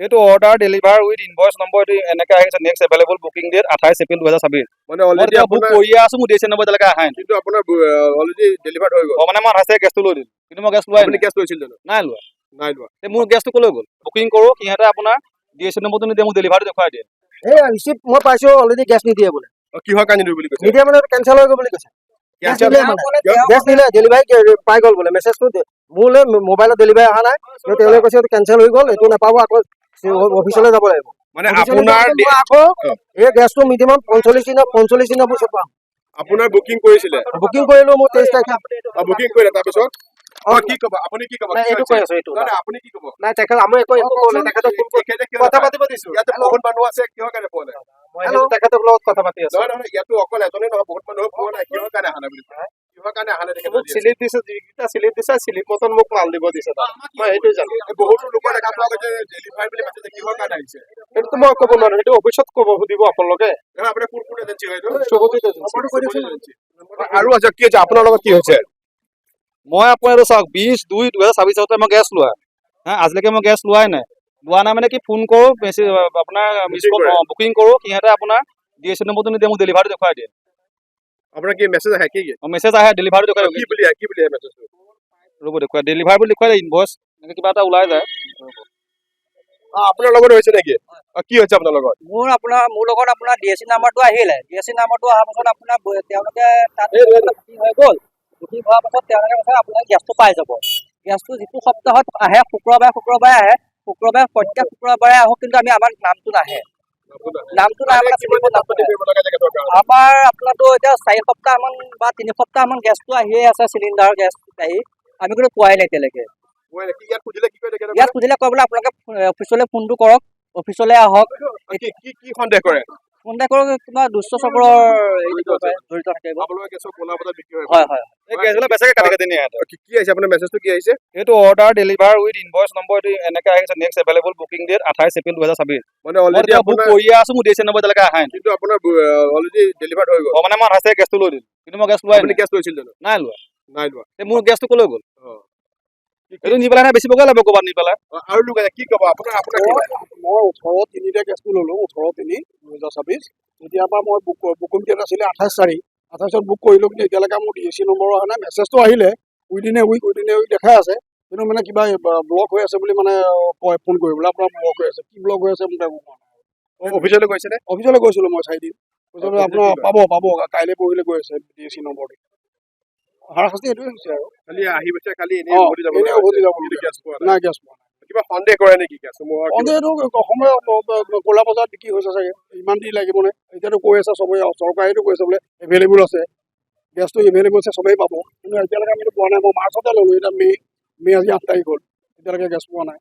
এইটো order deliver with invoice number এনেকৈ আহিছে next available booking date 28 April 2026 মানে অলৰেডি বুক আপোনাৰ কৰিয়ে আছো মোৰ ডেট নম্বৰ এতিয়ালৈকে অহাই নাই কিন্তু আপোনাৰ অলৰেডি ডেলিভাৰ্ড হৈ গ'ল মানে মই 28 গেছটো লৈ দিলোঁ কিন্তু মই গেছ লোৱাই আপুনি নাই গেছ লৈছিল জানো নাই লোৱা নাই লোৱা মোৰ গেছটো ক'লৈ গ'ল বুকিং কৰোঁ সিহঁতে আপোনাৰ ডিএছএন নম্বৰটো নিদিয়ে মোক ডেলিভাৰটো দেখুৱাই দিয়ে এই ৰিচিপ্ট মই পাইছোঁ অলৰেডি গেছ নিদিয়ে বোলে কিহৰ কাৰণে নিদিওঁ বুলি কৈছে নিদিয়ে মানে কেঞ্চেল হৈ গ'ল বুলি কৈছে গেছ নিদিলে মানে গেছ নিদিলে ডেলিভাৰী পাই গ'ল বোলে মেছেজটো মোলৈ মোবাইলত ডেলিভাৰী অহা নাই তেওঁলোকে কৈছে এইটো কেঞ্চেল হৈ গ'ল এইটো নাপাব আকৌ অফিচলৈ যাব লাগিব মানে আপোনাৰ আকৌ এই গেছটো মিনিমাম 45 দিনৰ পিছত পাম আপোনাৰ বুকিং কৰিছিলে বুকিং কৰিলোঁ মোৰ 23 তাৰিখে বুকিং কৰিলে তাৰপিছত কি ক'ব আপুনি কি ক'ব নাই এইটো কৈ আছো এইটো নাই আপুনি কি ক'ব নাই তেখেত আমি একো ক'লে তেখেতক কথা পাতিব দিছোঁ ইয়াতে বহুত মানুহ আছে কিহৰ কাৰণে পোৱা নাই মই তেখেতৰ লগত কথা পাতি আছোঁ নহয় ইয়াতো অকল এজনে নহয় বহুত মানুহ পোৱা নাই কিহৰ কাৰণে অহা নাই বুলি কিহৰ কাৰণে অহা নাই মোক স্লিপ দিছে যিকেইটা স্লিপ দিছে স্লিপ মতন মোক মাল দিব দিছে মই সেইটোৱে জানো বহুতো লোকৰ দেখা পোৱা গৈছে ডেলিভাৰী বুলি মাতিছে কিহৰ কাৰণে আহিছে সেইটোতো মই ক'ব নোৱাৰো সেইটো অফিচত ক'ব সুধিব আপোনালোকে আপোনাৰ কোন এজেঞ্চি হয় এইটো চৌহদী এজেঞ্চি আৰু আছে কি হৈছে আপোনাৰ লগত কি হৈছে মই আপোনাৰ এইটো চাওক 20/2/2026 মই গেছ লোৱা আজিলৈকে মই গেছ লোৱাই নাই মানে কি ফোন কৰোঁ আপোনাৰ মিছ কল বুকিং কৰোঁ সিহঁতে আপোনাৰ ডিএছএন নম্বৰটো নিদিয়ে মোক ডেলিভাৰটো দেখুৱাই দিয়ে আপোনাৰ কি মেছেজ আহে কি মেছেজ আহে ডেলিভাৰটো দেখুৱাই কি বুলি আহে মেছেজটো ৰ'ব দেখুৱাই ডেলিভাৰ বুলি দেখুৱাই ইনভইচ এনেকৈ কিবা এটা ওলাই যায় আপোনাৰ লগত হৈছে নেকি কি হৈছে আপোনাৰ লগত মোৰ লগত আপোনাৰ ডিএছচি নাম্বাৰটো আহিলে ডিএছচি নাম্বাৰটো অহাৰ পাছত আপোনাৰ তেওঁলোকে তাত বুকিং হৈ গ'ল বুকিং হোৱাৰ পাছত তেওঁলোকে কৈছে আপোনাৰ গেছটো পাই যাব গেছটো যিটো সপ্তাহত আহে শুক্ৰবাৰে আহে প্ৰত্যেক শুক্ৰবাৰে আহক কিন্তু আমাৰ নামটো নাহে আমাৰ আপোনাৰতো এতিয়া 4 সপ্তাহমান বা 3 সপ্তাহমান গেছটো আহিয়ে আছে চিলিণ্ডাৰ গেছ আহি আমি কিন্তু পোৱাই নাই এতিয়ালৈকে ইয়াত সুধিলে কয় বোলে আপোনালোকে অফিচলৈ ফোনটো কৰক অফিচলৈ আহক কি সন্দেহ কৰে সন্দেহ কৰক কিবা দুষ্ট চক্ৰৰ জড়িত থাকে হয় হয় এই গেছবিলাক বেচাকে কাটি কাটি নিয়ে কি আহিছে আপোনাৰ মেছেজটো কি আহিছে এইটো order deliver with invoice number এনেকৈ আহিছে next available booking date 28 April 2026 মানে অলৰেডি বুক কৰিয়ে আছো মোৰ ডেট নম্বৰ এতিয়ালৈকে অহাই নাই কিন্তু আপোনাৰ অলৰেডি ডেলিভাৰ্ড হৈ গ'ল মানে মই 28 গেছটো লৈ দিলোঁ কিন্তু মই গেছ লোৱাই আপুনি নাই গেছ লৈছিল জানো নাই লোৱা নাই লোৱা মোৰ গেছটো ক'লৈ গ'ল এইটো নি পেলাই নাই বেচিবগৈ লাগিব ক'ৰবাত নি পেলাই আৰু লোক কি ক'ব আপোনাৰ কি মই 18/3 গেছটো ল'লোঁ 18/3/2026 তেতিয়াৰ পৰা মই বুকিং ডেট আছিলে 28 বুক কৰিলোঁ কিন্তু এতিয়ালৈকে মোৰ ডিএছচি নম্বৰ অহা নাই মেছেজটো আহিলে উইদিন এ উইক দেখাই আছে কিন্তু মানে কিবা ব্লক হৈ আছে বুলি মানে কয় ফোন কৰিবলৈ আপোনাৰ ব্লক হৈ আছে কি ব্লক হৈ আছে মোক অফিচলৈ গৈছে নে অফিচলৈ গৈছিলোঁ মই 4 দিন আপোনাৰ পাব কাইলৈ পৰহিলৈ গৈ আছে ডিএছচি নম্বৰটো হাৰাশাস্তি এইটোৱে হৈছে আৰু খালি আহি গৈছে খালি এনেই উভতি যাব নাই গেছ পোৱা কিবা সন্দেহ কৰে নেকি গেছ সন্দেহটো অসমীয়া ক'লা বজাৰত বিক্ৰী হৈছে চাগে ইমান দেৰি লাগিব নে এতিয়াতো কৈ আছে চবেই চৰকাৰেতো কৈছে বোলে এভেইলেবল আছে গেছটো এভেইলেবল আছে চবেই পাব কিন্তু এতিয়ালৈকে আমিতো পোৱা নাই মই মাৰ্চতে ল'লোঁ এতিয়া মে' আজি 8 তাৰিখ হ'ল এতিয়ালৈকে গেছ পোৱা নাই